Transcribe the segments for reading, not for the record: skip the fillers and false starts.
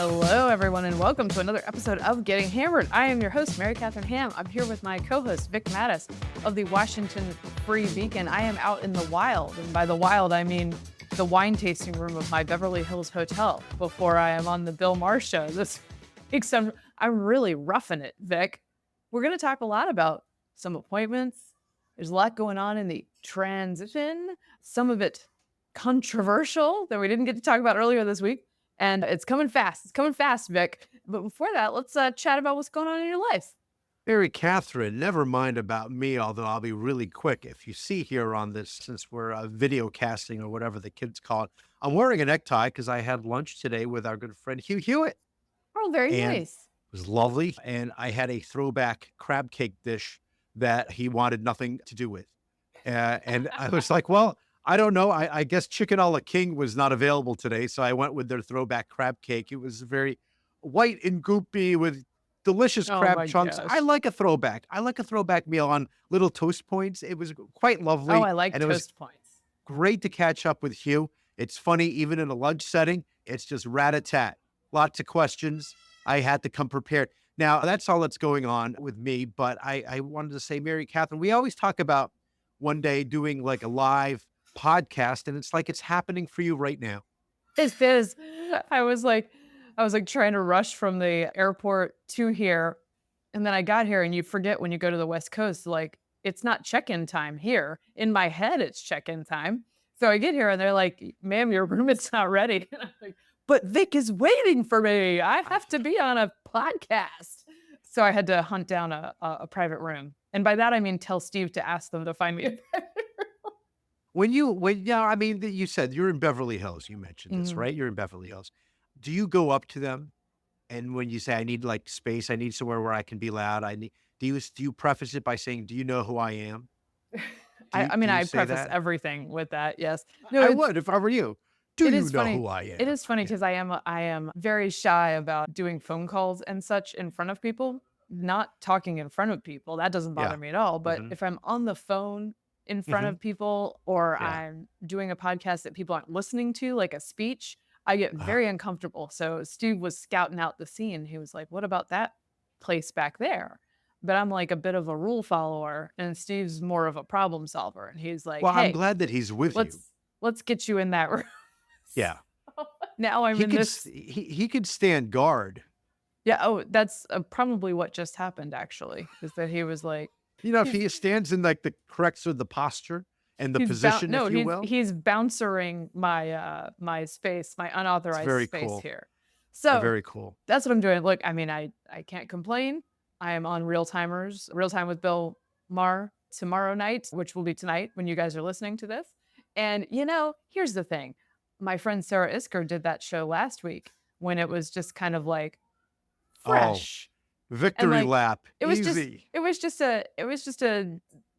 Hello, everyone, and welcome to another episode of Getting Hammered. I am your host, Mary Katharine Ham. I'm here with my co-host, Vic Mattis of the Washington Free Beacon. I am out in the wild, and by the wild, I mean the wine tasting room of my Beverly Hills hotel before I am on the Bill Maher show this week. So I'm really roughing it, Vic. We're going to talk a lot about some appointments. There's a lot going on in the transition, some of it controversial that we didn't get to talk about earlier this week. And it's coming fast. It's coming fast, Vic. But before that, let's chat about what's going on in your life. Mary Katharine, never mind about me, although I'll be really quick. If you see here on this, since we're video casting or whatever the kids call it, I'm wearing a necktie because I had lunch today with our good friend Hugh Hewitt. Oh, very And nice. It was lovely. And I had a throwback crab cake dish that he wanted nothing to do with. And I was like, well, I don't know. I guess Chicken a la King was not available today, so I went with their throwback crab cake. It was very white and goopy with delicious Oh crab my chunks. gosh. I like a throwback. I like a throwback meal on little toast points. It was quite lovely. Oh, I like and it was toast points. great to catch up with Hugh. It's funny, even in a lunch setting, it's just rat-a-tat. Lots of questions. I had to come prepared. Now, that's all that's going on with me, but I wanted to say, Mary Katharine, we always talk about one day doing like a live podcast, and it's like it's happening for you right now. It is. I was like trying to rush from the airport to here. And then I got here, and you forget when you go to the West Coast, like it's not check-in time here. In my head, it's check-in time. So I get here and they're like, ma'am, your room is not ready. And I'm like, but Vic is waiting for me. I have to be on a podcast. So I had to hunt down a private room. And by that, I mean, tell Steve to ask them to find me a private You said you're in Beverly Hills. You mentioned this, Mhm. right? You're in Beverly Hills. Do you go up to them, and when you say, I need like space, I need somewhere where I can be loud, do you preface it by saying, do you know who I am? I Do you say preface that? everything with that. Yes. No, I it's, would if I were you. Do it you is know funny. who I It am? is funny Yeah. because I am very shy about doing phone calls and such in front of people, not talking in front of people. That doesn't bother Yeah. me at all. But Mhm. if I'm on the phone in front Mhm. of people or Yeah. I'm doing a podcast that people aren't listening to, like a speech, I get Uh, very uncomfortable. So Steve was scouting out the scene. He was like, what about that place back there? But I'm like a bit of a rule follower, and Steve's more of a problem solver. And he's like, well, I'm hey, glad that he's with you. let's get you in that room. Yeah. Now I'm in this. He could stand guard. Yeah. Oh, that's probably what just happened. Actually, is that he was like, You know, if he's he stands in like the correct sort of the posture and the he's position, no, if you will. he's bouncering my my space, my It's unauthorized very space cool. here. So Very cool. that's what I'm doing. Look, I mean, I can't complain. I am on Real Time with Bill Maher tomorrow night, which will be tonight when you guys are listening to this. And here's the thing. My friend Sarah Isker did that show last week when it was just kind of like Oh, fresh. And victory like lap. it was just Easy.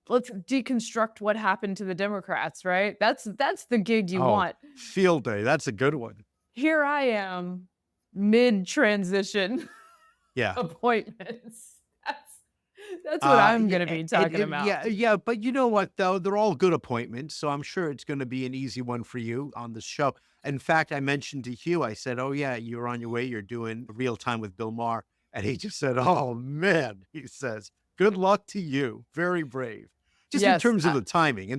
let's deconstruct what happened to the Democrats, right? That's the gig you Oh, want. field day. That's a good one. Here I am, mid-transition Yeah. appointments. That's what I'm gonna be talking about. Yeah. But you know what, though? They're all good appointments. So I'm sure it's going to be an easy one for you on the show. In fact, I mentioned to Hugh, I said, oh, yeah, you're on your way. You're doing Real Time with Bill Maher. And he just said, oh, man, he says, good luck to you. Very brave. Just in Yes, terms of the timing,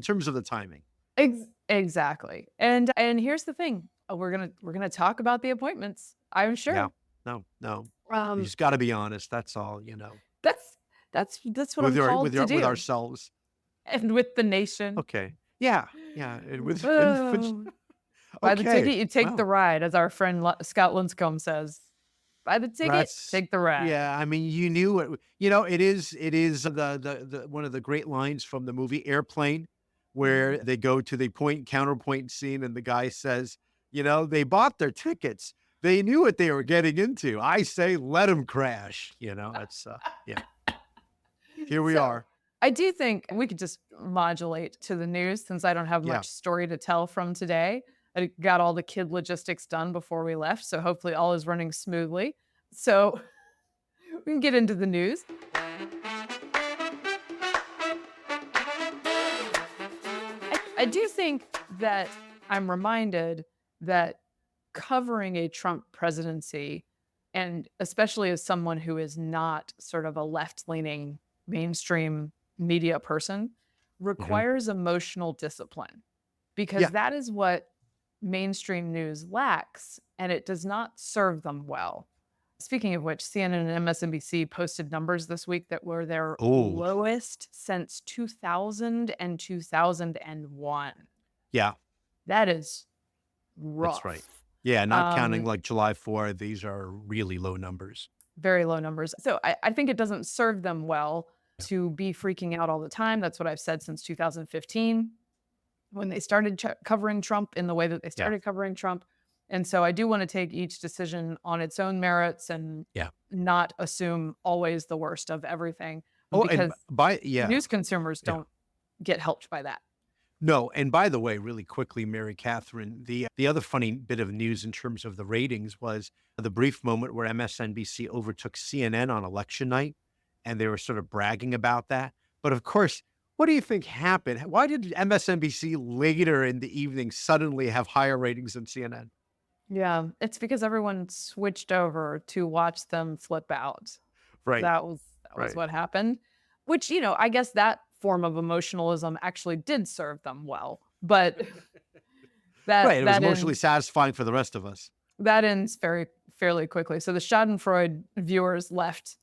exactly. And here's the thing. We're gonna talk about the appointments. I'm Yeah. sure. No. You Um, just got to be honest. That's all, that's what I'm called to with do, ourselves. and with the nation. Okay. Yeah. And with, Oh. Buy the okay. ticket, you take the Well, ride, as our friend Scott Linscomb says. Buy the ticket, that's, take the ride. yeah. I mean, you knew it, it is the one of the great lines from the movie Airplane, where Mhm. they go to the point counterpoint scene and the guy says, they bought their tickets. They knew what they were getting into. I say, let them crash. That's, yeah, here we So, are. I do think we could just modulate to the news since I don't have Yeah. much story to tell from today. I got all the kid logistics done before we left, so hopefully all is running smoothly. So we can get into the news. I do think that I'm reminded that covering a Trump presidency And especially as someone who is not sort of a left-leaning mainstream media person, Hmm. requires emotional discipline because Yeah. that is what mainstream news lacks, and it does not serve them well. Speaking of which, CNN and MSNBC posted numbers this week that were their Oh, lowest since 2000 and 2001. yeah, That is that's right. rough. Yeah, not counting Um, like July 4, these are really low numbers. Very low numbers. So I think it doesn't serve them well Yeah. to be freaking out all the time. That's what I've said since 2015 when they started covering Trump in the way that they Yeah. started covering Trump. And so I do want to take each decision on its own merits and Yeah. not assume always the worst of everything Oh, and because yeah, news consumers yeah. don't get helped by that. No, and by the way, really quickly, Mary Catherine, the other funny bit of news in terms of the ratings was the brief moment where MSNBC overtook CNN on election night, and they were sort of bragging about that. But of course, what do you think happened? Why did MSNBC later in the evening suddenly have higher ratings than CNN? Yeah, it's because everyone switched over to watch them flip out. Right, That was right, what happened, which, I guess that form of emotionalism actually did serve them well, but right. that It was that emotionally ends satisfying for the rest of us. that ends very fairly quickly. So the Schadenfreude viewers left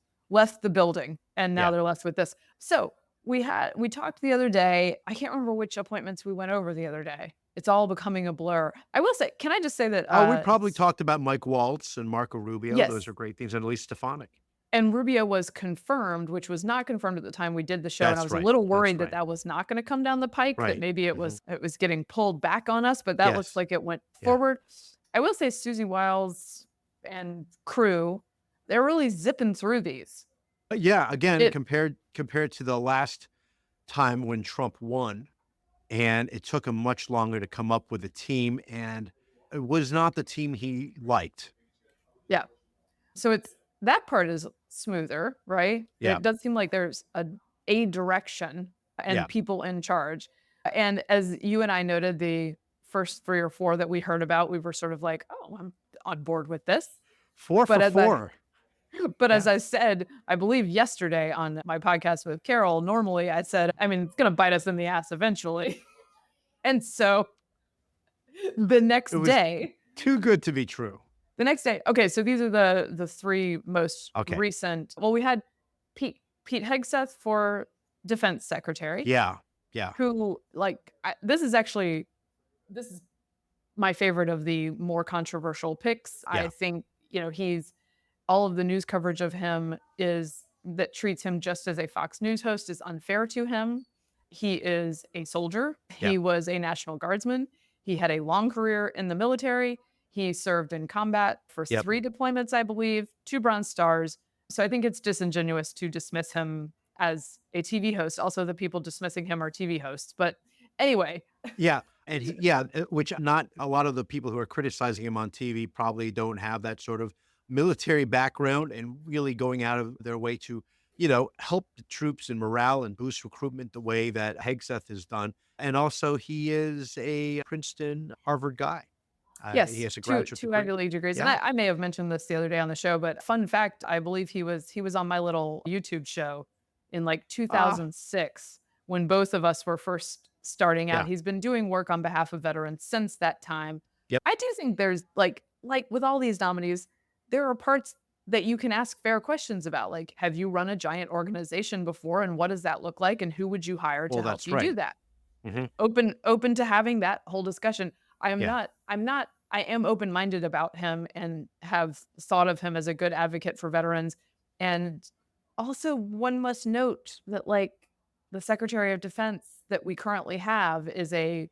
the building, and now Yeah. they're left with this. So we talked the other day. I can't remember which appointments we went over the other day. It's all becoming a blur. I will say, can I just say that Oh, we probably talked about Mike Waltz and Marco Rubio. Those yes, are great things, and Elise Stefanik. and Rubio was confirmed, which was not confirmed at the time we did the show, and I That's was a right. little That's worried that right. that was not gonna come down the pike, that Right. maybe it Mhm. was getting pulled back on us, but that looks Yes. like it went Yeah. forward. I will say Susie Wiles and crew, they're really zipping through these. But yeah, again, It compared to the last time when Trump won, and it took him much longer to come up with a team, and it was not the team he liked. Yeah. So it's that part is smoother, right? Yeah. It does seem like there's a direction Yeah. and people in charge. And as you and I noted, the first 3 or 4 that we heard about, we were sort of like, "Oh, I'm on board with this." 4 for But as I 4. but as Yeah. I said, I believe yesterday on my podcast with Carol, normally I said, I mean, it's gonna bite us in the ass eventually. And so the It next was day too good to be true. the next day okay, so these are the 3 most Okay. recent well, we had Pete Hegseth for defense secretary, Yeah. Yeah. who, like, this is my favorite of the more controversial picks. I Yeah. think, he's all of the news coverage of him is that treats him just as a Fox News host is unfair to him. He is a soldier. Yeah. He was a National Guardsman. He had a long career in the military. He served in combat for Yep. 3 deployments, I believe, 2 Bronze Stars. So I think it's disingenuous to dismiss him as a TV host. Also, the people dismissing him are TV hosts. But anyway, Yeah. And which not a lot of the people who are criticizing him on TV probably don't have that sort of military background and really going out of their way to, help the troops and morale and boost recruitment the way that Hegseth has done. And also, he is a Princeton, Harvard guy. He yes, has a two graduate two degree. Ivy League degrees, and Yeah. I may have mentioned this the other day on the show, but fun fact, I believe he was on my little YouTube show in, like, Ah, 2006 when both of us were first starting out. yeah. He's been doing work on behalf of veterans since that time. Yep. I do think there's, like with all these nominees, there are parts that you can ask fair questions about, like, have you run a giant organization before, and what does that look like, and who would you hire to Well, help that's you do right. that? Hmm. Open to having that whole discussion. Yeah. I am open-minded about him and have thought of him as a good advocate for veterans. And also one must note that, like, the Secretary of Defense that we currently have is a,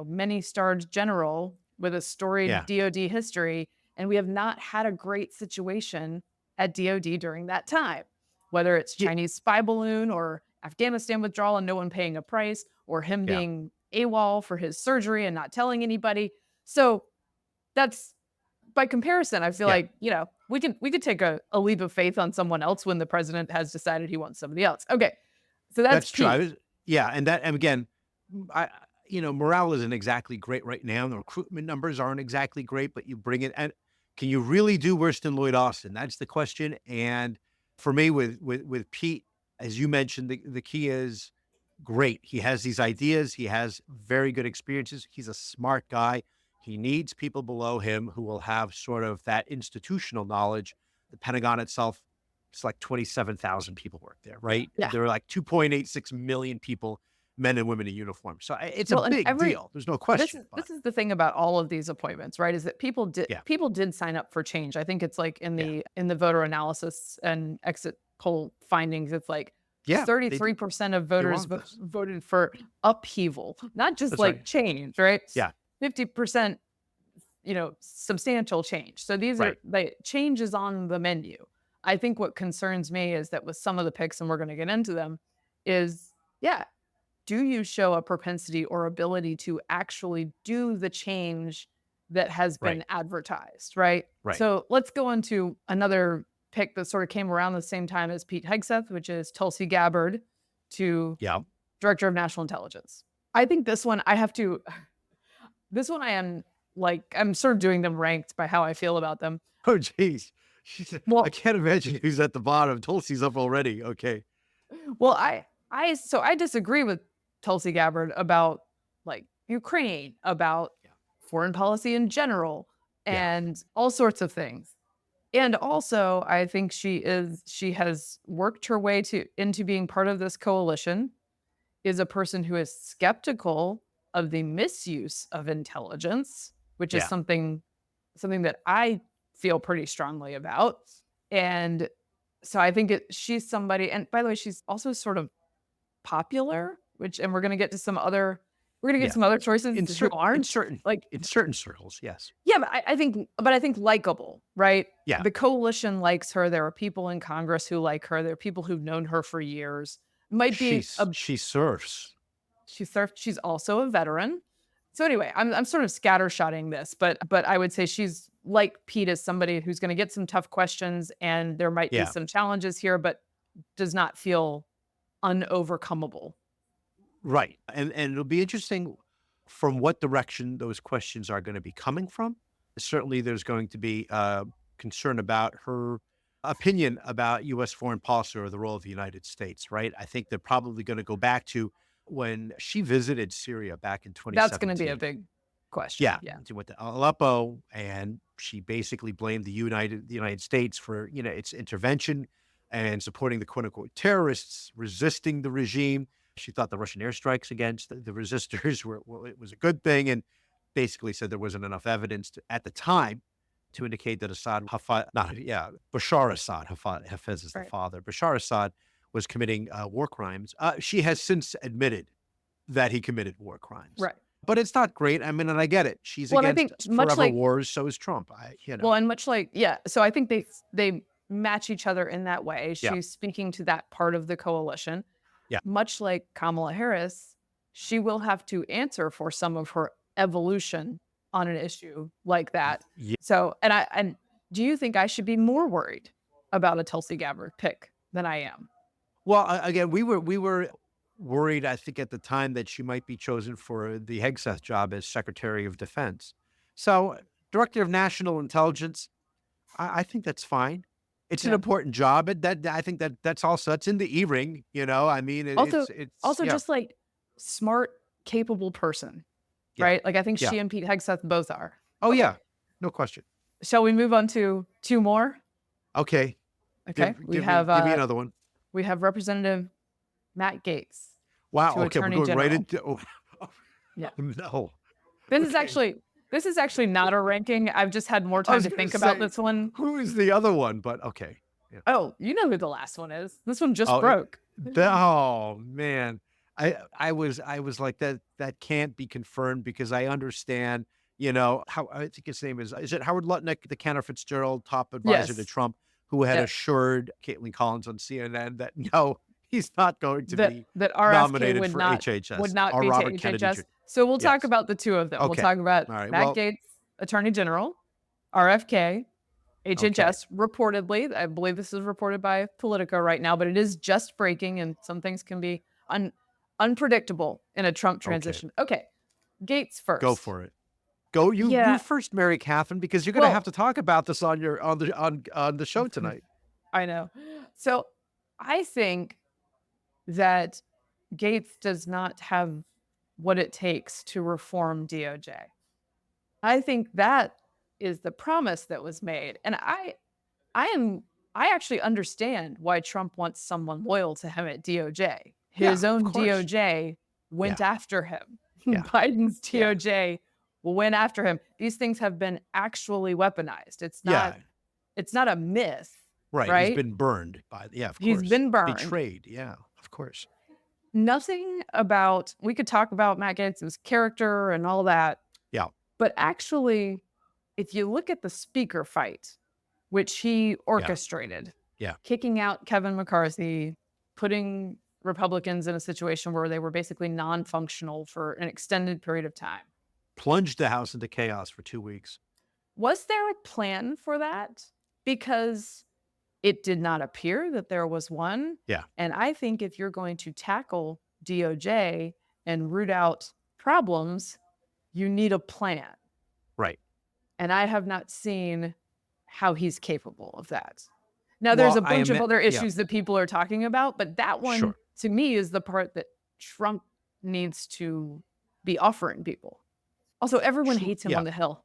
many-starred general with a storied Yeah. DoD history, and we have not had a great situation at DoD during that time. Whether it's Yeah. Chinese spy balloon or Afghanistan withdrawal and no one paying a price, or him Yeah. being AWOL for his surgery and not telling anybody. So that's by comparison, I feel Yeah. like, we could take a leap of faith on someone else when the president has decided he wants somebody else. Okay. So that's That's true. Pete. Yeah, and again, morale isn't exactly great right now. The recruitment numbers aren't exactly great, but you bring it and Can you really do worse than Lloyd Austin? That's the question. And for me, with Pete, as you mentioned, the key is great. He has these ideas. He has very good experiences. He's a smart guy. He needs people below him who will have sort of that institutional knowledge. The Pentagon itself, it's like 27,000 people work there, right? Yeah. There are like 2.86 million people, men and women in uniform. So it's a Well, and big deal. There's no question. this is the thing about all of these appointments, right? Is that Yeah, people did sign up for change. I think it's like yeah, in the voter analysis and exit poll findings, it's like yeah. 33% of They voters want this. voted for upheaval, not just That's like right. change, right? Yeah, 50%, substantial change. So these are right. the changes on the menu. I think what concerns me is that with some of the picks, and we're going to get into them, is yeah, do you show a propensity or ability to actually do the change that has Right. been advertised, right? Right. So let's go into another pick that sort of came around the same time as Pete Hegseth, which is Tulsi Gabbard to Yeah. Director of National Intelligence. I think this one this one I am I'm sort of doing them ranked by how I feel about them. Oh, geez. I Well, can't imagine who's at the bottom. Tulsi's up already. Okay. well, I disagree with Tulsi Gabbard about like Ukraine, about Yeah. foreign policy in general, Yeah. and all sorts of things. And also, I think she has worked her way into being part of this coalition, is a person who is skeptical of the misuse of intelligence, which is Yeah. something that I feel pretty strongly about. And so I think she's somebody, and by the way, she's also sort of popular, and we're gonna get Yeah. some other choices In who certain, in aren't certain, like, in certain circles. Yes. yeah, but I think likable, right? Yeah. The coalition likes her. There are people in Congress who like her. There are people who've known her for years. Might be She surfs. she's also a veteran. So anyway, I'm sort of scattershotting this, but I would say she's like Pete, is somebody who's going to get some tough questions, and there might be Yeah. some challenges here, but does not feel unovercomable. Right. And it'll be interesting from what direction those questions are going to be coming from. Certainly, there's going to be concern about her opinion about U.S. foreign policy or the role of the United States, right? I think they're probably going to go back to when she visited Syria back in That's going to be a 2017. big question. Yeah, Yeah. she went to Aleppo, and she basically blamed the United States for its intervention and supporting the quote unquote terrorists resisting the regime. She thought the Russian airstrikes against the resistors it was a good thing, and basically said there wasn't enough evidence at the time to indicate that Bashar Assad, Hafez is the Right. father, Bashar Assad was committing war crimes. She has since admitted that he committed war crimes. Right. But it's not great. I mean, and I get it. She's Well, and I against think much forever like wars. So is Trump. Well, and much like, yeah. So I think they match each other in that way. Yeah. She's speaking to that part of the coalition. Yeah. Much like Kamala Harris, she will have to answer for some of her evolution on an issue like that. Yeah. So, and do you think I should be more worried about a Tulsi Gabbard pick than I am? Well, again, we were worried, I think, at the time that she might be chosen for the Hegseth job as Secretary of Defense. So, Director of National Intelligence, I think that's fine. It's an Yeah. important job. I think that's also it's in the E-ring. I mean, Also, it's also yeah, just like smart, capable person, Yeah. right? Like I think Yeah. she and Pete Hegseth both are. Oh Okay. yeah, no question. Shall we move on to two more? Okay, Okay. give me another one. We have Representative Matt Gaetz. Wow. to Okay, we're Attorney going right General. into. Oh, Yeah. No. This is Okay. actually not a ranking. I've just had more I time was to gonna think about say, this one. who is the other one? But okay. Yeah. Oh, you know who the last one is. This one just Oh, broke. Oh man, I was like that can't be confirmed because I understand. How I think his name is it Howard Lutnick, the Cantor Fitzgerald top advisor to Yes. Trump, who had Yeah. assured Caitlin Collins on CNN that no, he's not going to be That RFK nominated would for not HHS. be or to Robert Kennedy HHS. Jr. So we'll talk Yes. about the two of them. We'll Okay. talk about All right. Matt Well, Gaetz, Attorney General, RFK, HHS. Reportedly, I believe this is reported by Politico right now, but it is just breaking, and some things can be unpredictable in a Trump transition. Okay, Gaetz first. go for it. Go you Yeah. first, Mary Catherine, because you're going to have Well, to talk about this on the show tonight. I know. So I think that Gates does not have what it takes to reform DOJ. I think that is the promise that was made. And I am I actually understand why Trump wants someone loyal to him at DOJ. Yeah, His of own course. DOJ Yeah, went after him. yeah, Biden's yeah, DOJ went after him. These things have been actually weaponized. yeah. It's not a myth, Right. He's right? been burned by. Yeah, of He's course. been burned. Betrayed. Yeah, of course. Nothing about we could talk about Matt Gaetz's character and all that, Yeah, but actually, if you look at the speaker fight, which he yeah, orchestrated, yeah. kicking out Kevin McCarthy, putting Republicans in a situation where they were basically non-functional for an extended period of time. Plunged the House into chaos for 2 weeks. Was there a plan for that? Because it did not appear that there was one. Yeah, And I think if you're going to tackle DOJ and root out problems, you need a plan. right. And I have not seen how he's capable of that. Now, there's Well, a bunch of other yeah, issues that people are talking about, but that one sure. to me is the part that Trump needs to be offering people. Also, everyone Sure. hates him Yeah. on the Hill.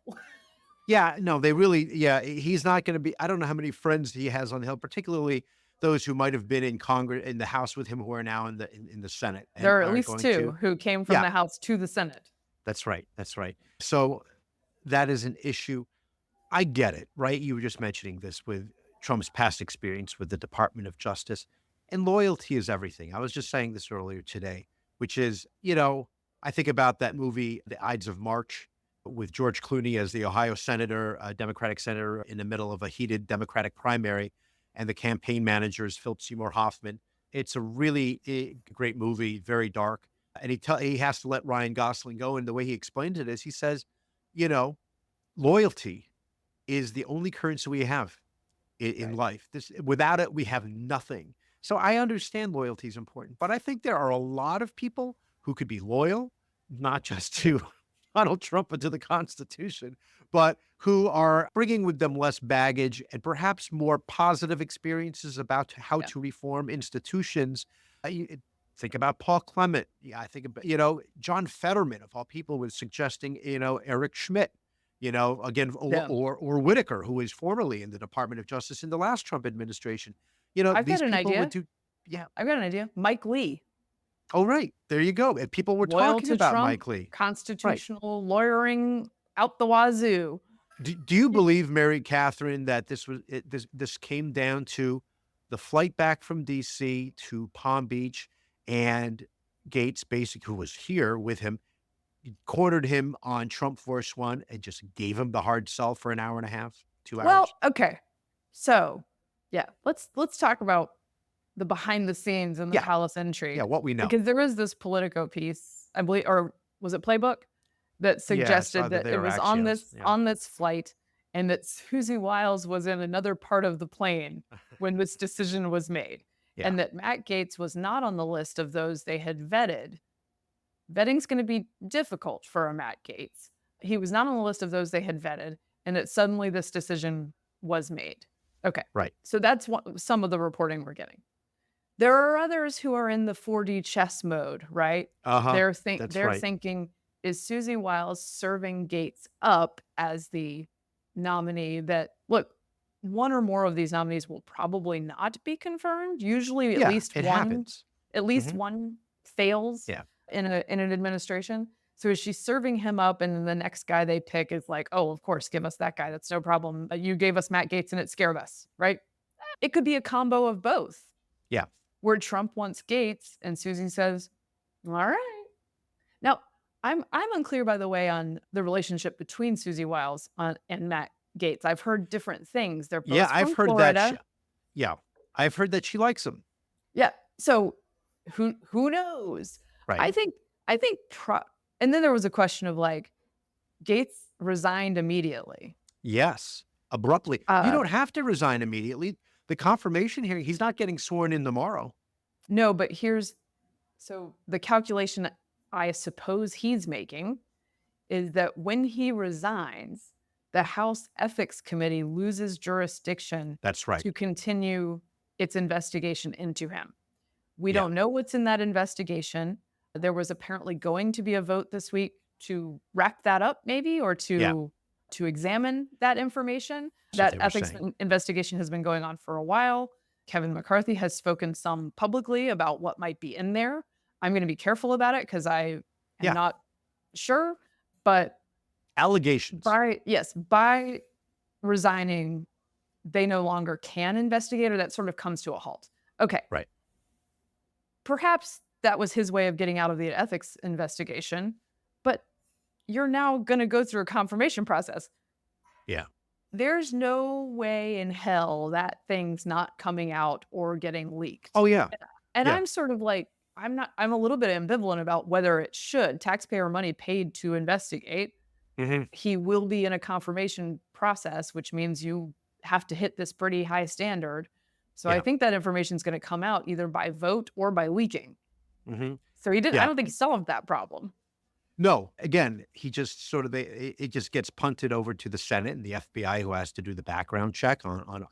Yeah, no, they really, yeah, he's not going to be, I don't know how many friends he has on the Hill, particularly those who might have been in Congress, in the House with him, who are now in the Senate and There are at are least going two to, who came from yeah, the House to the Senate. that's right. That's right. So that is an issue. I get it, right? You were just mentioning this with Trump's past experience with the Department of Justice, and loyalty is everything. I was just saying this earlier today, which is, I think about that movie, The Ides of March, with George Clooney as the Ohio senator, a Democratic senator in the middle of a heated Democratic primary, and the campaign manager is Philip Seymour Hoffman. It's a really great movie, very dark. And he has to let Ryan Gosling go. And the way he explains it is he says, you know, loyalty is the only currency we have in Right. life. Without it, we have nothing. So I understand loyalty is important, but I think there are a lot of people who could be loyal, not just to Donald Trump, but to the Constitution, but who are bringing with them less baggage and perhaps more positive experiences about how Yeah. to reform institutions. Think about Paul Clement. Yeah, I think about, John Fetterman, of all people, was suggesting, Eric Schmidt, again, Yeah. or Whitaker, who was formerly in the Department of Justice in the last Trump administration. I've These got an people would idea. do, yeah. I've got an idea. Mike Lee, Oh, right. There you go. And people were loyal talking to about Trump, Mike Lee. Right. constitutional lawyering out the wazoo. Do you believe, Mary Catherine, that this came down to the flight back from D.C. to Palm Beach, and Gates, basically, who was here with him, cornered him on Trump Force One and just gave him the hard sell for an hour and a half, 2 hours? Well, okay. So, yeah, let's talk about the behind the scenes and the Yeah. palace intrigue. Yeah, what we know. Because there was this Politico piece, I believe, or was it Playbook, that suggested either that there it or was on Axios, this on this flight, and that Susie Wiles was in another part of the plane when this decision was made, Yeah. and that Matt Gaetz was not on the list of those they had vetted. Vetting's going to be difficult for a Matt Gaetz. He was not on the list of those they had vetted, and that suddenly this decision was made. Okay. Right. So that's some of the reporting we're getting. There are others who are in the 4D chess mode, right? Uh-huh. They're That's right. thinking, is Susie Wiles serving Gaetz up as the nominee that, look, one or more of these nominees will probably not be confirmed. Usually Yeah, at least it one happens. one fails Yeah. in an administration. So is she serving him up, and then the next guy they pick is like, oh, of course, give us that guy. That's no problem. You gave us Matt Gaetz and it scared us, right? It could be a combo of both. Yeah. Where Trump wants Gaetz and Susie says, all right. Now, I'm unclear, by the way, on the relationship between Susie Wiles and Matt Gaetz. I've heard different things. They're both Yeah, from I've heard Florida. that. I've heard that she likes him. Yeah. So who knows? Right. I think and then there was a question of like, Gaetz resigned immediately. Yes, abruptly. You don't have to resign immediately. The confirmation hearing, he's not getting sworn in tomorrow. No, but so the calculation I suppose he's making is that when he resigns, the House Ethics Committee loses jurisdiction That's right. to continue its investigation into him. We Yeah. don't know what's in that investigation. There was apparently going to be a vote this week to wrap that up maybe, or Yeah. to examine that information. That's what That they were ethics saying. investigation has been going on for a while. Kevin McCarthy has spoken some publicly about what might be in there. I'm going to be careful about it because I am Yeah. not sure, but Allegations. by resigning, they no longer can investigate, or that sort of comes to a halt. Okay. Right. Perhaps that was his way of getting out of the ethics investigation, but you're now going to go through a confirmation process. Yeah. There's no way in hell that thing's not coming out or getting leaked. Oh, yeah. And Yeah. I'm sort of like, I'm a little bit ambivalent about whether it should. Taxpayer money paid to investigate. hmm He will be in a confirmation process, which means you have to hit this pretty high standard. So I Yeah. think that information is going to come out either by vote or by leaking. hmm So I Yeah. don't think he solved that problem. No, again, he just sort of it just gets punted over to the Senate and the FBI, who has to do the background check on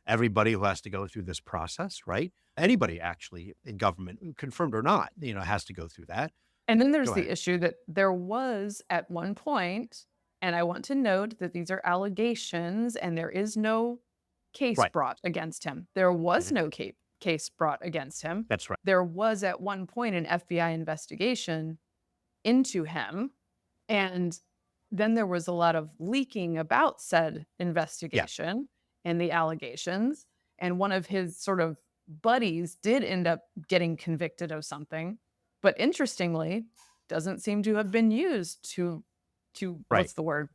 everybody who has to go through this process, right? Anybody actually in government, confirmed or not, has to go through that. And then there's Go the ahead. issue that there was at one point, and I want to note that these are allegations and there is no case Right. brought against him. There was Mhm. no case brought against him. That's right. There was at one point an FBI investigation into him. And then there was a lot of leaking about said investigation and the allegations. And one of his sort of buddies did end up getting convicted of something, but interestingly, doesn't seem to have been used to Right. what's the word?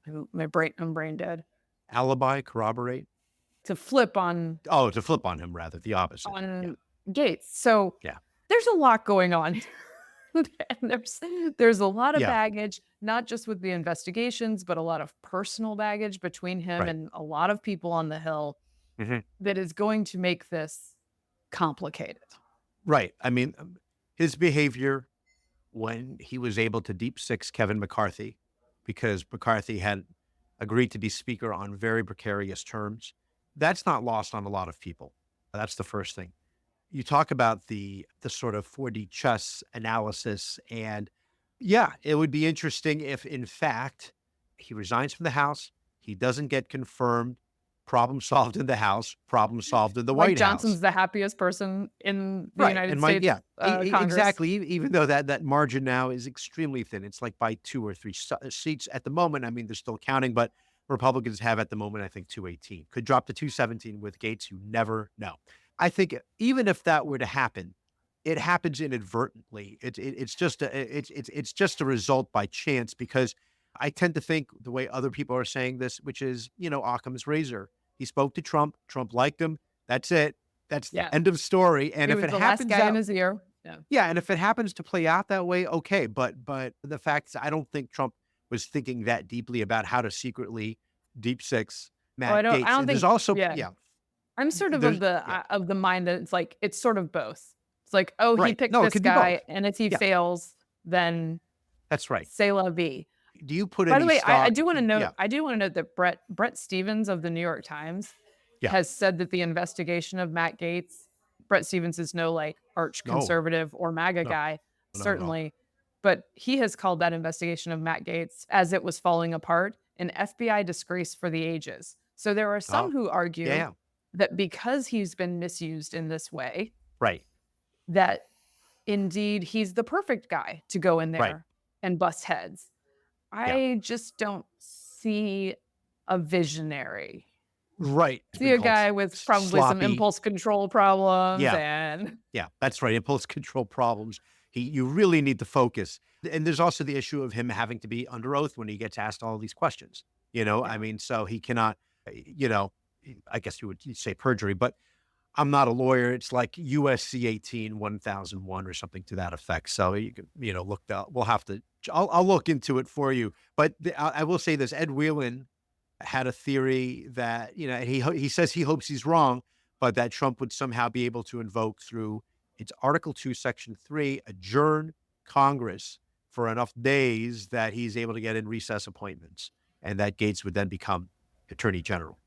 I'm brain dead. Alibi, corroborate. To flip on Oh, to flip on him, rather, the opposite. Yeah. Gates. So Yeah. there's a lot going on. And there's a lot of Yeah. baggage, not just with the investigations, but a lot of personal baggage between him Right. and a lot of people on the Hill hmm that is going to make this complicated. Right. I mean, his behavior when he was able to deep six Kevin McCarthy, because McCarthy had agreed to be speaker on very precarious terms, that's not lost on a lot of people. That's the first thing. You talk about the sort of 4D chess analysis, and yeah, it would be interesting if, in fact, he resigns from the House, he doesn't get confirmed, problem solved in the House, problem solved in the Mike White Johnson's House. the happiest person in the Right, United and Mike, States yeah, Congress. exactly. Even though that margin now is extremely thin, it's like by 2 or 3 seats at the moment. I mean, they're still counting, but Republicans have at the moment, I think, 218. Could drop to 217 with Gates. You never know. I think even if that were to happen, it happens inadvertently. It's just a result by chance, because I tend to think the way other people are saying this, which is, Occam's razor. He spoke to Trump. Trump liked him. That's it. That's the Yeah. end of story. And He if was it the last happens guy in out, his ear. Yeah. yeah, and if it happens to play out that way, okay. But the fact is, I don't think Trump was thinking that deeply about how to secretly deep six I Matt don't Gates. And think there's also, yeah. yeah, I'm sort of there's, the yeah, of the mind that it's sort of both. It's like, oh, he right. picked No, it this could be both. guy, and if he Yeah, fails, then that's right. c'est la vie. Do you put By the any way, I stock? do want to Yeah, note that Brett Stevens of the New York Times yeah. has said that the investigation of Matt Gates, Brett Stevens is no like arch No, conservative or MAGA no, guy, not at all. certainly, but he has called that investigation of Matt Gates, as it was falling apart, an FBI disgrace for the ages. So there are some Oh, who yeah, argue yeah. that because he's been misused in this way, Right, that indeed he's the perfect guy to go in right. there and bust heads. Yeah, I just don't see a visionary. right. It's See been a called guy with probably some sloppy. impulse control problems Yeah, and yeah, that's right. Impulse control problems. You really need to focus. And there's also the issue of him having to be under oath when he gets asked all these questions. I yeah. mean, so he cannot, I guess you would say perjury, but I'm not a lawyer. It's like USC 18 1001 or something to that effect. So you can, look that. We'll have to. I'll look into it for you. But I will say this: Ed Whelan had a theory that he says he hopes he's wrong, but that Trump would somehow be able to invoke through it's Article 2, Section 3, adjourn Congress for enough days that he's able to get in recess appointments, and that Gates would then become Attorney General,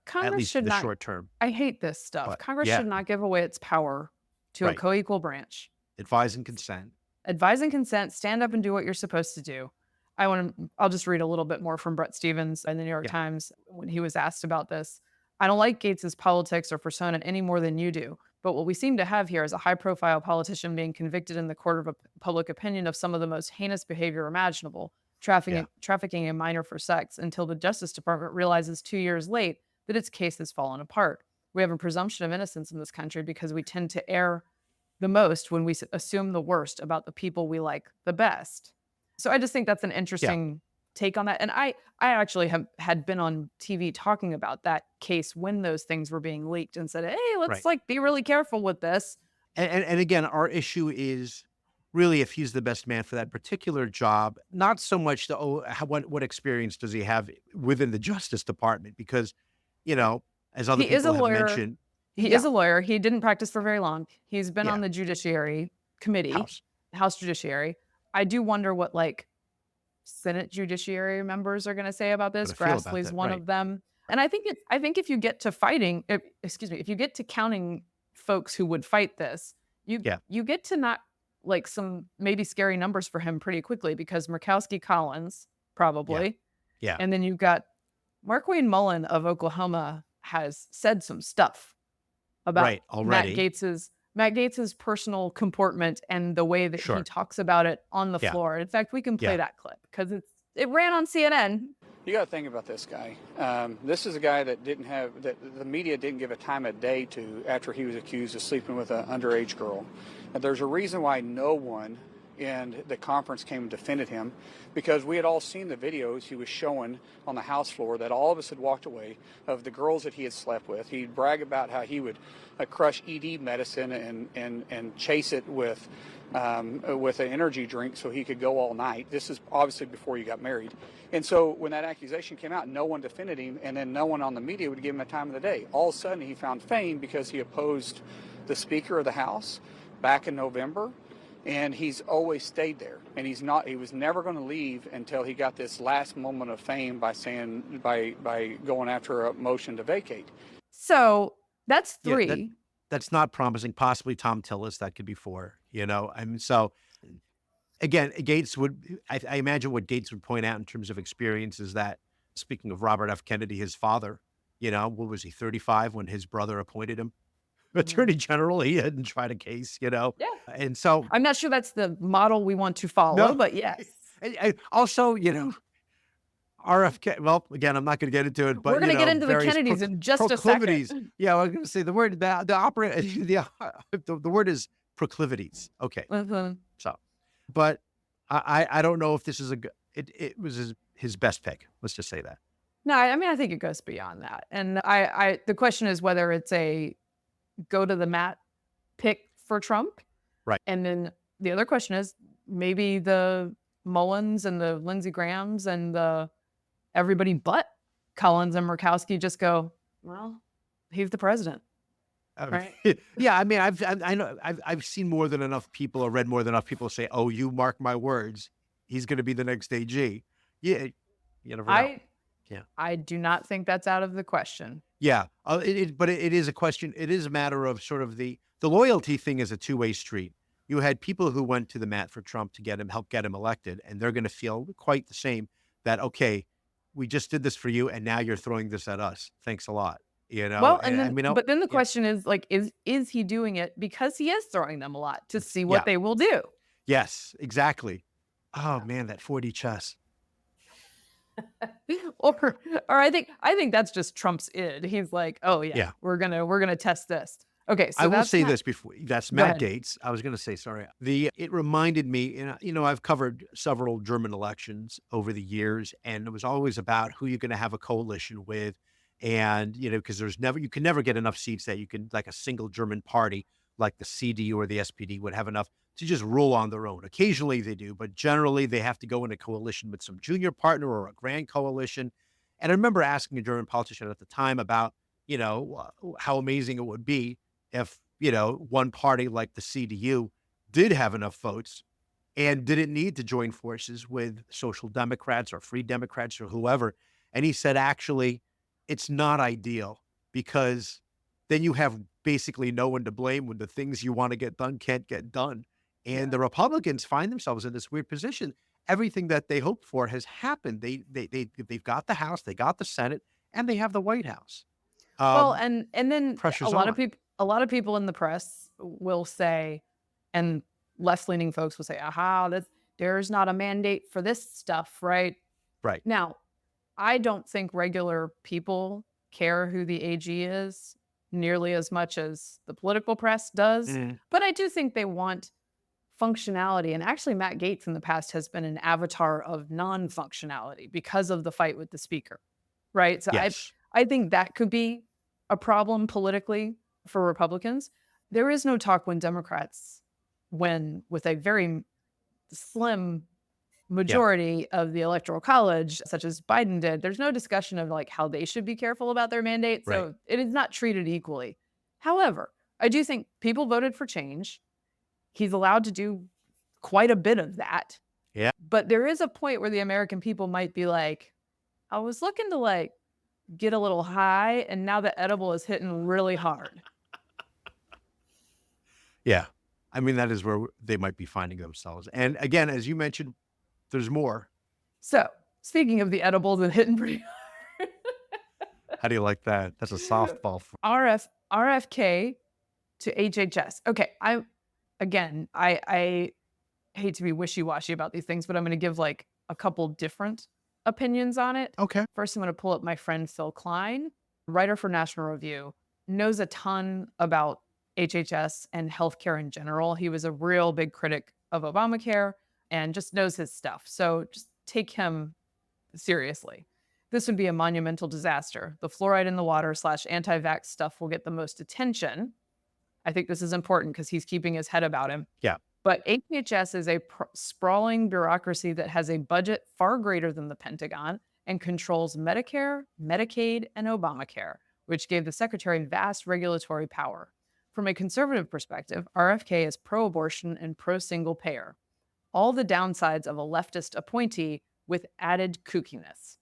at Congress least in should the not, short term. I hate this stuff. But Congress yeah, should not give away its power to a right. co-equal branch. Advise and consent. Advise and consent, stand up and do what you're supposed to do. I'll just read a little bit more from Bret Stephens in the New York Yeah. Times when he was asked about this. I don't like Gates's politics or persona any more than you do, but what we seem to have here is a high-profile politician being convicted in the court of public opinion of some of the most heinous behavior imaginable, trafficking a minor for sex, until the Justice Department realizes 2 years late that its case has fallen apart. We have a presumption of innocence in this country because we tend to err the most when we assume the worst about the people we like the best. So I just think that's an interesting take on that. And I actually had been on TV talking about that case when those things were being leaked and said, hey, let's Right. be really careful with this. And again, our issue is really if he's the best man for that particular job, not so much what experience does he have within the Justice Department, because, as other He is a people have lawyer. mentioned, He is a lawyer. He didn't practice for very long. He's been on Yeah. the Judiciary Committee, House Judiciary. I do wonder what Senate Judiciary members are going to say about this. Grassley's one of them. And I think if you get to if you get to counting folks who would fight this, you get to not some maybe scary numbers for him pretty quickly, because Murkowski Collins probably. Yeah. And then you've got Markwayne Mullin of Oklahoma has said some stuff about already. Matt Gates's personal comportment and the way that he talks about it on the floor. In fact, we can play that clip because it ran on CNN. You got to think about this guy. This is a guy that the media didn't give a time of day to after he was accused of sleeping with an underage girl. And there's a reason why no one in the conference came and defended him, because we had all seen the videos he was showing on the House floor that all of us had walked away of the girls that he had slept with. He'd brag about how he would crush ED medicine and chase it with an energy drink so he could go all night. This is obviously before you got married. And so when that accusation came out, no one defended him, and then no one on the media would give him a time of the day. All of a sudden he found fame because he opposed the Speaker of the House back in November. And he's always stayed there, and he was never going to leave until he got this last moment of fame by going after a motion to vacate. So that's 3. Yeah, that's not promising. Possibly Tom Tillis, that could be 4, so again, Gates I imagine what Gates would point out in terms of experience is that, speaking of Robert F. Kennedy, his father, what was he, 35 when his brother appointed him Attorney General? He hadn't tried a case, Yeah. And so I'm not sure that's the model we want to follow, but yes. Also, RFK, well, again, I'm not going to get into it, but we're going to get into the Kennedys in just a second. Yeah, I was going to say the word, the word is proclivities. Okay. So, but I don't know if this is it was his best pick. Let's just say that. No, I mean, I think it goes beyond that. And the question is whether it's a go to the mat pick for Trump. Right. And then the other question is maybe the Mullins and the Lindsey Grahams and the everybody but Collins and Murkowski just go, well, he's the president. Right. Yeah. I mean, I've seen more than enough people or read more than enough people say, oh, you mark my words, he's going to be the next AG. Yeah. You never know. I do not think that's out of the question. Yeah. But it is a question. It is a matter of sort of the loyalty thing is a two-way street. You had people who went to the mat for Trump to help get him elected, and they're going to feel quite the same that, okay, we just did this for you, and now you're throwing this at us. Thanks a lot. Well, but then the question is is he doing it because he is throwing them a lot to see what they will do? Yes, exactly. Oh man, that 4D chess. or I think that's just Trump's id. He's like, oh yeah. we're gonna test this. Okay, so I will say this before. That's Matt Gaetz. I was going to say, sorry. It reminded me, I've covered several German elections over the years, and it was always about who you're going to have a coalition with, and because you can never get enough seats that you can, like a single German party, like the CD or the SPD, would have enough to just rule on their own. Occasionally they do, but generally they have to go in a coalition with some junior partner or a grand coalition. And I remember asking a German politician at the time about, how amazing it would be if, one party like the CDU did have enough votes and didn't need to join forces with social democrats or free democrats or whoever. And he said, actually, it's not ideal because then you have basically no one to blame when the things you want to get done can't get done. And Yeah. the Republicans find themselves in this weird position. Everything that they hoped for has happened. They've got the House, they got the Senate, and they have the White House. Well, Um, and then pressure's on. a lot of people in the press will say, and left-leaning folks will say, "Aha, there's not a mandate for this stuff," right? Right. Now, I don't think regular people care who the AG is nearly as much as the political press does, Mm, but I do think they want functionality. And actually, Matt Gaetz in the past has been an avatar of non-functionality because of the fight with the speaker, right? So yes. I think that could be a problem politically for Republicans. There is no talk when Democrats win with a very slim Yeah. majority of the electoral college, such as Biden did. There's no discussion of like how they should be careful about their mandate. Right. So it is not treated equally. However, I do think people voted for change. He's allowed to do quite a bit of that. Yeah. But there is a point where the American people might be like, I was looking to like get a little high, and now the edible is hitting really hard. Yeah. I mean, that is where they might be finding themselves. And again, as you mentioned, there's more. So speaking of the edibles and hitting pretty How do you like that? That's a softball. RFK to HHS. Okay, I hate to be wishy-washy about these things, but I'm going to give like a couple different opinions on it. Okay. First, I'm going to pull up my friend Phil Klein, writer for National Review, knows a ton about HHS and healthcare in general. He was a real big critic of Obamacare and just knows his stuff. So just take him seriously. This would be a monumental disaster. The fluoride in the water / anti-vax stuff will get the most attention. I think this is important because he's keeping his head about him. Yeah. But HHS is a sprawling bureaucracy that has a budget far greater than the Pentagon and controls Medicare, Medicaid, and Obamacare, which gave the secretary vast regulatory power. From a conservative perspective, RFK is pro-abortion and pro-single payer. All the downsides of a leftist appointee with added kookiness.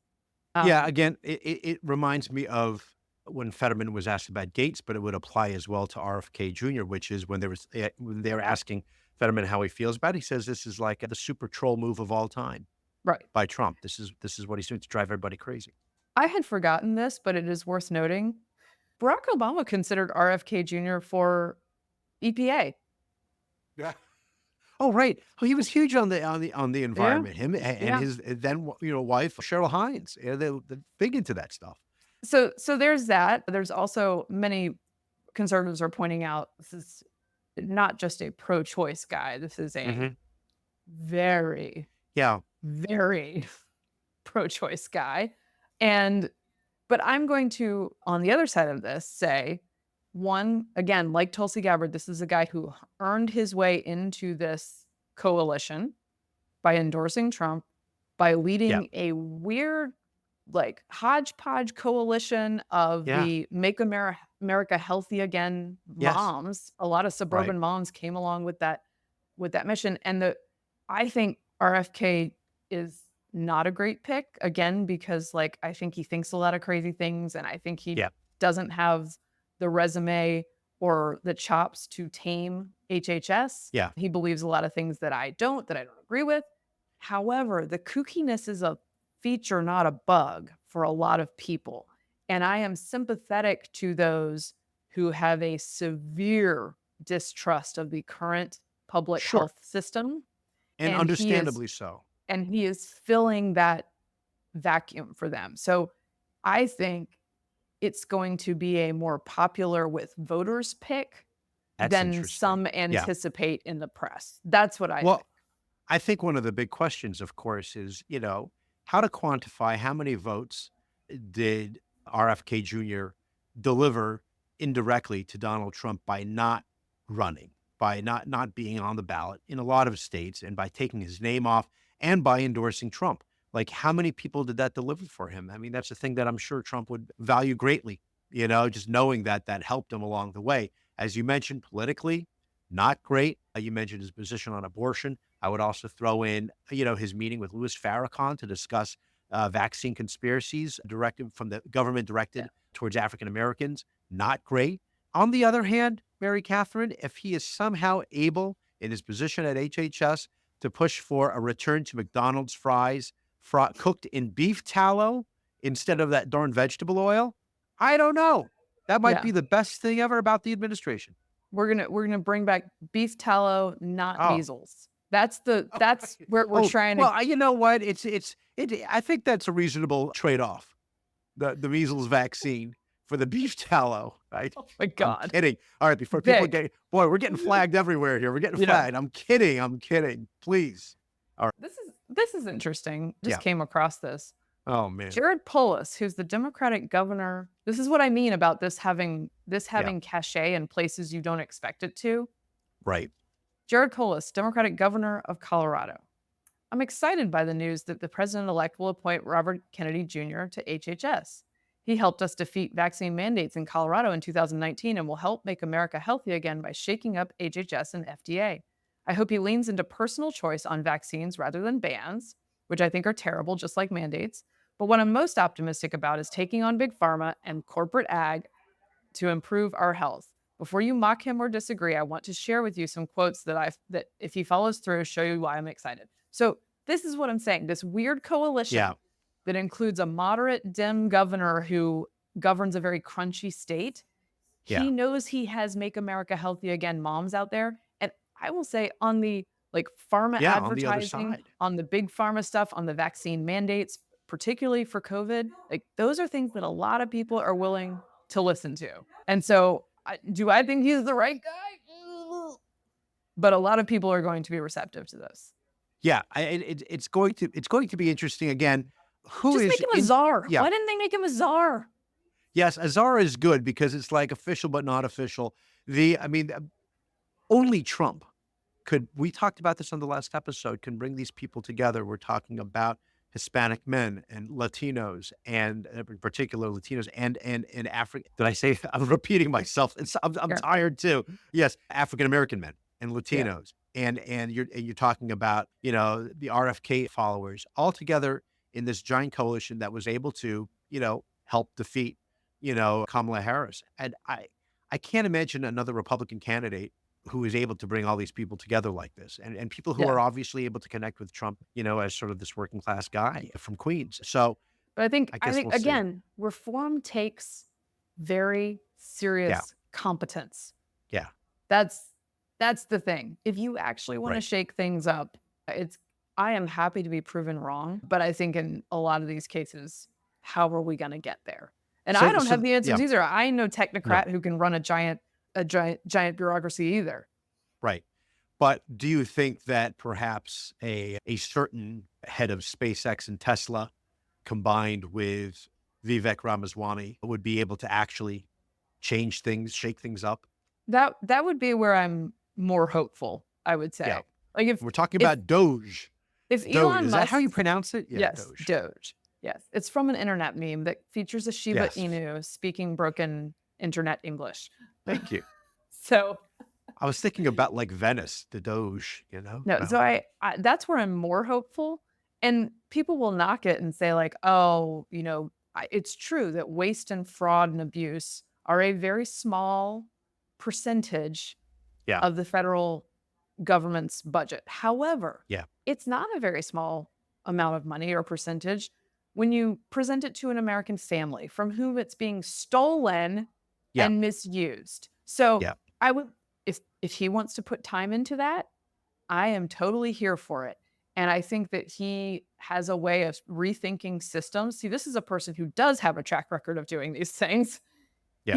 Yeah. Again, it reminds me of when Fetterman was asked about Gates, but it would apply as well to RFK Jr., which is when they were asking Fetterman how he feels about it. He says this is like the super troll move of all time. Right. By Trump. This is what he's doing to drive everybody crazy. I had forgotten this, but it is worth noting. Barack Obama considered RFK Jr. for EPA. Yeah. Oh, right. Oh, he was huge on the environment. Him and his then wife Cheryl Hines. Yeah, they're big into that stuff. So there's that. There's also many conservatives are pointing out this is not just a pro-choice guy. This is a very, very pro-choice guy. But I'm going to, on the other side of this, say, one, again, like Tulsi Gabbard, this is a guy who earned his way into this coalition by endorsing Trump, by leading a weird, like, hodgepodge coalition of the Make America Healthy Again moms. A lot of suburban moms came along with that mission. And I think RFK is not a great pick, again, because like I think he thinks a lot of crazy things, and I think he doesn't have the resume or the chops to tame HHS. Yeah. He believes a lot of things that I don't agree with. However, the kookiness is a feature, not a bug for a lot of people. And I am sympathetic to those who have a severe distrust of the current public health system. And understandably so. And he is filling that vacuum for them. So I think it's going to be a more popular with voters pick than some anticipate in the press. That's what I think. I think one of the big questions, of course, is, how to quantify how many votes did RFK Jr. deliver indirectly to Donald Trump by not running, by not being on the ballot in a lot of states, and by taking his name off, and by endorsing Trump. Like, how many people did that deliver for him? I mean, that's a thing that I'm sure Trump would value greatly, just knowing that helped him along the way. As you mentioned, politically, not great. You mentioned his position on abortion. I would also throw in, his meeting with Louis Farrakhan to discuss vaccine conspiracies directed from the government Yeah. directed towards African Americans. Not great. On the other hand, Mary Catherine, if he is somehow able in his position at HHS to push for a return to McDonald's fries cooked in beef tallow instead of that darn vegetable oil, I don't know. That might Yeah. be the best thing ever about the administration. We're gonna bring back beef tallow, not Oh, measles. That's where we're oh, trying to. well, you know what? I think that's a reasonable trade-off. The measles vaccine for the beef tallow, right? Oh my I'm God, kidding. All right, before people Vic, we're getting flagged everywhere here. We're getting you know flagged. I'm kidding. I'm kidding. Please. All right. this is interesting. Just Yeah. came across this. Oh man. Jared Polis, who's the Democratic governor. This is what I mean about this having Yeah. cachet in places you don't expect it to. Right. Jared Polis, Democratic governor of Colorado. I'm excited by the news that the president-elect will appoint Robert Kennedy Jr. to HHS. He helped us defeat vaccine mandates in Colorado in 2019 and will help make America healthy again by shaking up HHS and FDA. I hope he leans into personal choice on vaccines rather than bans, which I think are terrible, just like mandates. But what I'm most optimistic about is taking on big pharma and corporate ag to improve our health. Before you mock him or disagree, I want to share with you some quotes that if he follows through, show you why I'm excited. So this is what I'm saying. This weird coalition Yeah. that includes a moderate Dem governor who governs a very crunchy state. Yeah. He knows he has Make America Healthy Again moms out there. And I will say on the pharma Yeah, on the other advertising, side. on the big pharma stuff, on the vaccine mandates, particularly for COVID, those are things that a lot of people are willing to listen to. And so do I think he's the right guy? But a lot of people are going to be receptive to this. Yeah. It's going to be interesting again. Just make him a czar. Yeah. Why didn't they make him a czar? Yes, Azar is good because it's like official but not official. Only Trump we talked about this on the last episode, can bring these people together. We're talking about Hispanic men and Latinos, and in particular Latinos and African. Did I say? I'm repeating myself. I'm Sure. tired too. Yes, African American men and Yeah. Latinos, and you're talking about the RFK followers all together in this giant coalition that was able to help defeat Kamala Harris. And I can't imagine another Republican candidate who is able to bring all these people together like this, and people who Yeah. are obviously able to connect with Trump, as sort of this working class guy from Queens. So But I think I guess we'll see. again, reform takes very serious competence. Yeah. That's the thing. If you actually want to Right. shake things up, I am happy to be proven wrong, but I think in a lot of these cases, how are we going to get there? And I don't have the answers either. I ain't no technocrat who can run a giant bureaucracy either. Right. But do you think that perhaps a certain head of SpaceX and Tesla combined with Vivek Ramaswamy would be able to actually change things, shake things up? That would be where I'm more hopeful, I would say. Yeah. If We're talking about Doge. if Doge. Elon Is Musk, that how you pronounce it? Yeah, yes, Doge. Doge. Yes, it's from an internet meme that features a Shiba Yes. Inu speaking broken internet English. Thank you. So I was thinking about like Venice, the Doge, no, so I that's where I'm more hopeful. And people will knock it and say oh, it's true that waste and fraud and abuse are a very small percentage Yeah. of the federal government's budget. However, Yeah. it's not a very small amount of money or percentage when you present it to an American family from whom it's being stolen Yeah. and misused. So Yeah. I would, if he wants to put time into that, I am totally here for it. And I think that he has a way of rethinking systems. See, this is a person who does have a track record of doing these things. Yeah.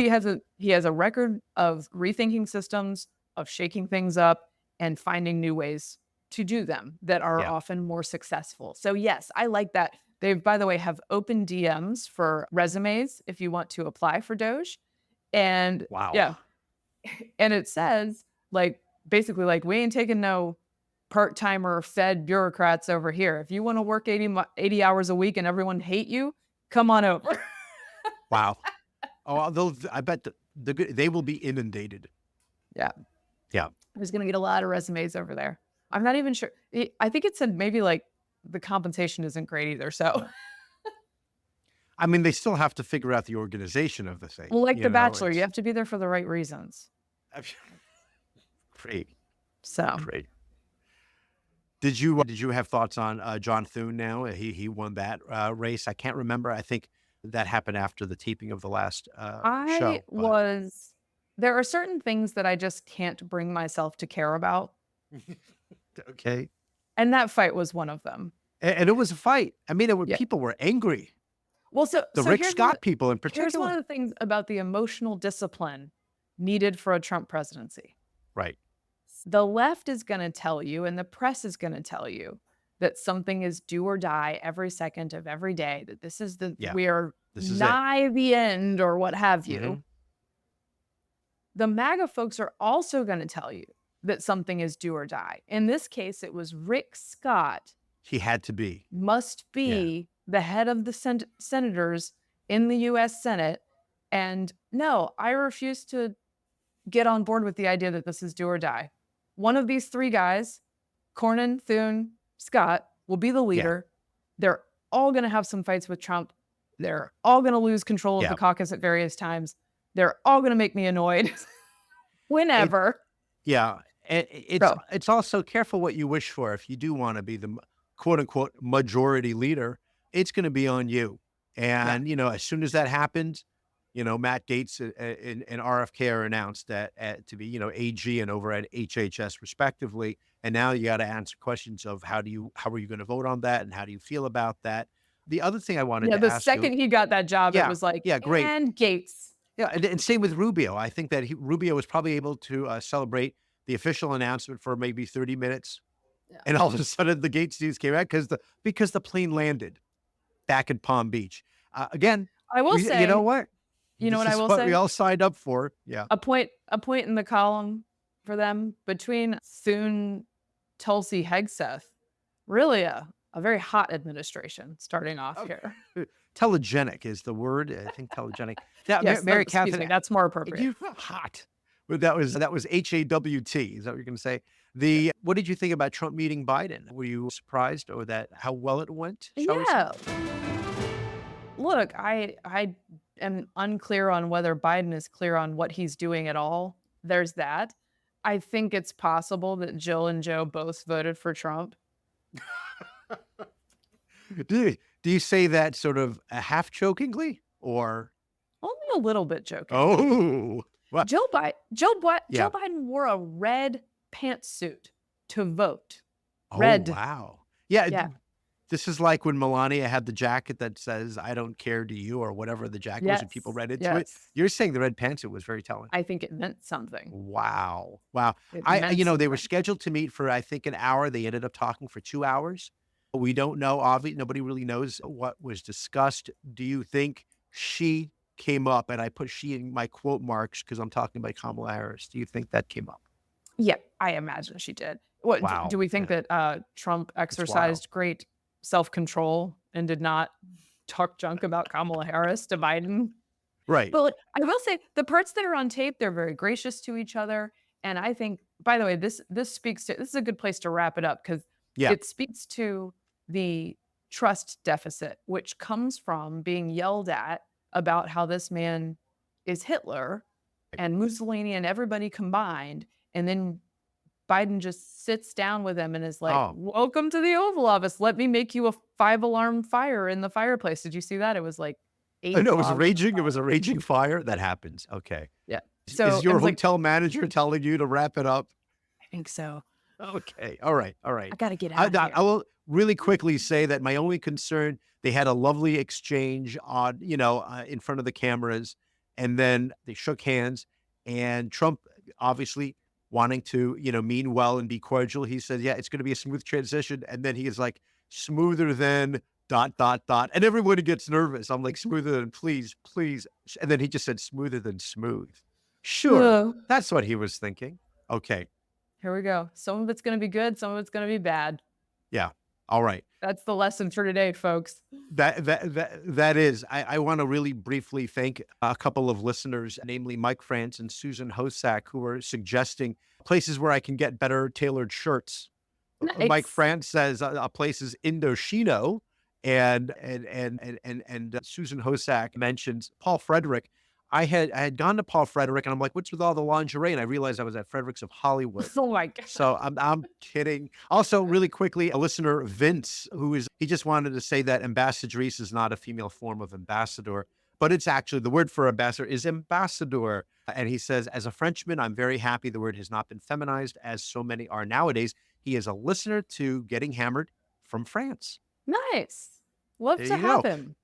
He has a record of rethinking systems, of shaking things up and finding new ways to do them that are Yeah. often more successful. So yes, I like that. They, by the way, have open DMs for resumes if you want to apply for Doge. And Wow. yeah. And it says basically we ain't taking no part-timer fed bureaucrats over here. If you want to work 80 hours a week and everyone hate you, come on over. Wow. Oh, I bet they will be inundated. Yeah. Yeah. He's going to get a lot of resumes over there. I'm not even sure. I think it said maybe like the compensation isn't great either. So, I mean, they still have to figure out the organization of the thing. well, like You The know, Bachelor, you have to be there for the right reasons. Great. So, Great. Did you have thoughts on John Thune now? He won that race. I can't remember. I think that happened after the taping of the last show. There are certain things that I just can't bring myself to care about. Okay. And that fight was one of them. And it was a fight. I mean, Yeah. people were angry. Well, so Rick here's Scott people in here's one particular. of the things about the emotional discipline needed for a Trump presidency. Right. The left is going to tell you, and the press is going to tell you that something is do or die every second of every day, that this is we're nigh the end or what have you. Mhm. The MAGA folks are also going to tell you that something is do or die. In this case, it was Rick Scott. He had to be. Must be the head of the senators in the U.S. Senate. And no, I refuse to get on board with the idea that this is do or die. One of these three guys, Cornyn, Thune, Scott, will be the leader. They're all going to have some fights with Trump. They're all going to lose control of the caucus at various times. They're all going to make me annoyed whenever. It's also careful what you wish for. If you do want to be the quote unquote majority leader, it's going to be on you. And, as soon as that happens, Matt Gaetz and RFK are announced that to be, AG and over at HHS respectively. And now you got to answer questions of how are you going to vote on that? And how do you feel about that? The other thing I wanted to ask the second he got that job, it was like, great. And Gaetz. Yeah, and same with Rubio. I think that Rubio was probably able to celebrate the official announcement for maybe 30 minutes. Yeah. And all of a sudden the Gaetz news came out because the plane landed back in Palm Beach. Again, I will say, you know what? You know what I will say? We all signed up for. Yeah. A point in the column for them between Thune, Tulsi, Hegseth. Really a very hot administration starting off here. Telegenic is the word. I think telegenic. Yes, Mary Katharine, that's more appropriate. Hot. But that was HAWT. Is that what you're going to say? What did you think about Trump meeting Biden? Were you surprised or how well it went? Yeah. Look, I am unclear on whether Biden is clear on what he's doing at all. There's that. I think it's possible that Jill and Joe both voted for Trump. Do you say that sort of half jokingly or only a little bit joking? Oh, what? Joe Biden wore a red pantsuit to vote. Red. Oh, wow. Yeah. This is like when Melania had the jacket that says, "I don't care to you," or whatever the jacket was, and people read into it. You're saying the red pantsuit was very telling. I think it meant something. Wow. They were scheduled to meet for, I think, an hour. They ended up talking for 2 hours. We don't know. Obviously, nobody really knows what was discussed. Do you think she came up, and I put she in my quote marks because I'm talking about Kamala Harris. Do you think that came up? Yeah, I imagine she did. What, wow. Do we think that Trump exercised great self-control and did not talk junk about Kamala Harris to Biden? Right. But I will say the parts that are on tape, they're very gracious to each other. And I think, by the way, this is a good place to wrap it up because it speaks to the trust deficit, which comes from being yelled at about how this man is Hitler and Mussolini and everybody combined. And then Biden just sits down with him and is like, welcome to the Oval Office. Let me make you a 5-alarm fire in the fireplace. Did you see that? It was like 8. I know, it was raging. It was a raging fire. That happens. Okay. Yeah. So is your hotel manager telling you to wrap it up? I think so. Okay. All right. I got to get out of here. I will really quickly say that my only concern, they had a lovely exchange on, in front of the cameras, and then they shook hands, and Trump obviously wanting to, mean well and be cordial. He said, yeah, it's going to be a smooth transition. And then he is like, smoother than ... And everybody gets nervous. I'm like, smoother than please. And then he just said, smoother than smooth. Sure. That's what he was thinking. Okay. Here we go. Some of it's going to be good. Some of it's going to be bad. Yeah. All right. That's the lesson for today, folks. That is. I want to really briefly thank a couple of listeners, namely Mike France and Susan Hosack, who were suggesting places where I can get better tailored shirts. Nice. Mike France says a place is Indochino, and Susan Hosack mentions Paul Frederick. I had gone to Paul Frederick, and I'm like, what's with all the lingerie? And I realized I was at Fredericks of Hollywood. Oh my God. So I'm kidding. Also, really quickly, a listener, Vince, he just wanted to say that ambassadrice is not a female form of ambassador, but it's actually, the word for ambassador is ambassador. And he says, as a Frenchman, I'm very happy the word has not been feminized as so many are nowadays. He is a listener to Getting Hammered from France. Nice. Love There to you have go. him.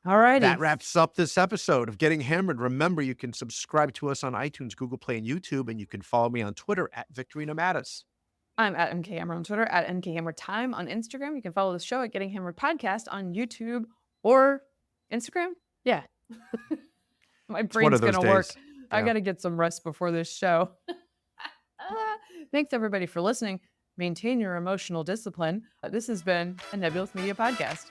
All righty. That wraps up this episode of Getting Hammered. Remember, you can subscribe to us on iTunes, Google Play, and YouTube, and you can follow me on Twitter at Victorina Mattis. I'm at MK Hammer on Twitter, at MK Hammer Time on Instagram. You can follow the show at Getting Hammered Podcast on YouTube or Instagram. Yeah. My brain's going to work. I Yeah. got to get some rest before this show. Thanks, everybody, for listening. Maintain your emotional discipline. This has been a Nebulous Media Podcast.